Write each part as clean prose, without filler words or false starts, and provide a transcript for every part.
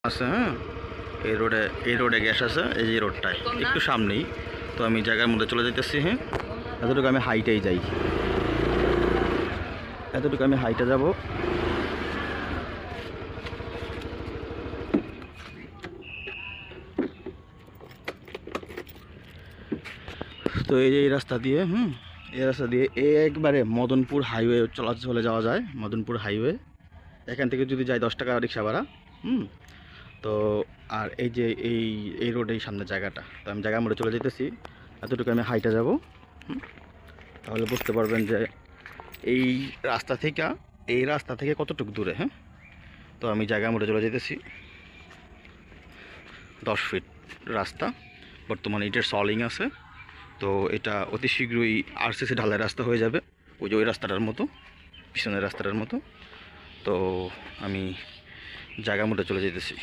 আছে। হ্যাঁ, এই রোডে গ্যাস আছে, এই যে রোডটায় একটু সামনেই। তো আমি জায়গার মধ্যে চলে যাইতেছি। হ্যাঁ, এতটুকু আমি হাইটেই যাই, এতটুকু আমি হাইটে যাব। তো এই যে এই রাস্তা দিয়ে, এই রাস্তা দিয়ে একবারে মদনপুর হাইওয়ে চলে যাওয়া যায়। মদনপুর হাইওয়ে এখান থেকে যদি যাই 10 টাকা রিক্সা ভাড়া। তো আর এই যে এই রোডেই সামনের জায়গাটা, তো আমি জায়গার মধ্যে চলে যেতেছি। এতটুকু আমি হাইটে যাব। তাহলে বুঝতে পারবেন যে এই রাস্তা থেকে কতটুকু দূরে। হ্যাঁ, তো আমি জায়গার মধ্যে চলে যেতেছি। 10 ফিট রাস্তা, বর্তমানে ইটের সলিং আছে। তো এটা অতি শীঘ্রই আরসিসি ঢালাই রাস্তা হয়ে যাবে, ওই যে ওই রাস্তাটার মতো, পিছনের রাস্তাটার মতো। তো আমি জায়গার মধ্যে চলে যেতেছি।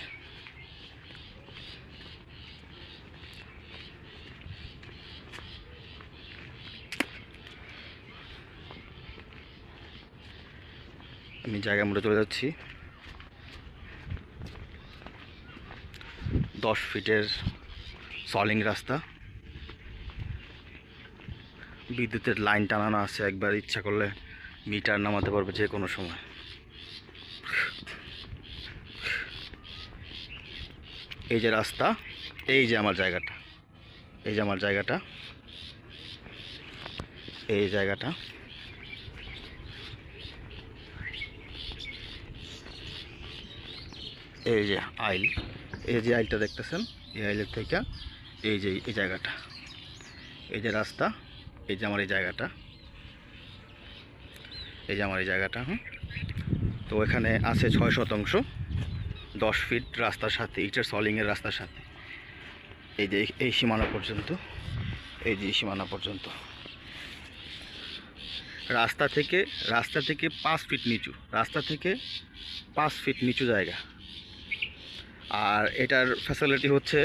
আমি জায়গার মধ্যে চলে যাচ্ছি। 10 ফিটের সলিং রাস্তা, বিদ্যুতের লাইন টানানো আছে, একবার ইচ্ছা করলে মিটার নামাতে পারবে যে কোনো সময়। এই যে রাস্তা, এই যে আমার জায়গাটা, এই যে আমার জায়গাটা, এই জায়গাটা, এই যে আইল, এই যে আইলটা দেখতেছেন, এই আইলের থেকে এই যে এই জায়গাটা, এই যে রাস্তা, এই যে আমার এই জায়গাটা, এই যে আমার এই জায়গাটা। তো এখানে আছে 6 শতাংশ, 10 ফিট রাস্তার সাথে, ইটের সলিংয়ের রাস্তার সাথে। এই যে এই সীমানা পর্যন্ত, এই যে সীমানা পর্যন্ত। রাস্তা থেকে 5 ফিট নিচু, রাস্তা থেকে 5 ফিট নিচু জায়গা। আর এটার ফ্যাসিলিটি হচ্ছে,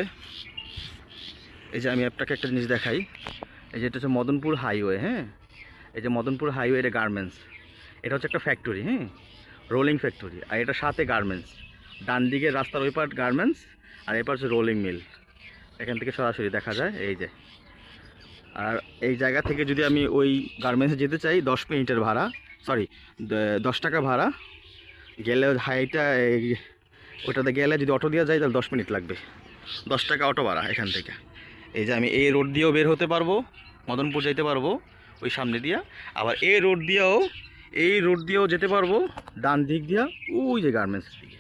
এই যে আমি আপনাকে একটা জিনিস দেখাই। এই যে এটা হচ্ছে মদনপুর হাইওয়ে। হ্যাঁ, এই যে মদনপুর হাইওয়ে, এটা গার্মেন্টস, এটা হচ্ছে একটা ফ্যাক্টরি। হ্যাঁ, রোলিং ফ্যাক্টরি। আর এটা সাথে গার্মেন্টস, ডান দিকে রাস্তার ওই পার গার্মেন্টস, আর এপার হচ্ছে রোলিং মিল। এখান থেকে সরাসরি দেখা যায়। এই যে, আর এই জায়গা থেকে যদি আমি ওই গার্মেন্টসে যেতে চাই, 10 মিনিটের ভাড়া, 10 টাকা ভাড়া গেলে, হাইটা ওটাতে গেলে যদি অটো দিয়ে যাই তাহলে 10 মিনিট লাগবে, 10 টাকা অটো ভাড়া এখান থেকে। এই যে আমি এই রোড দিয়েও বের হতে পারবো, মদনপুর যেতে পারবো ওই সামনে দিয়া। আবার এই রোড দিয়েও যেতে পারবো ডান দিক দিয়া, ওই যে গার্মেন্টসের দিকে।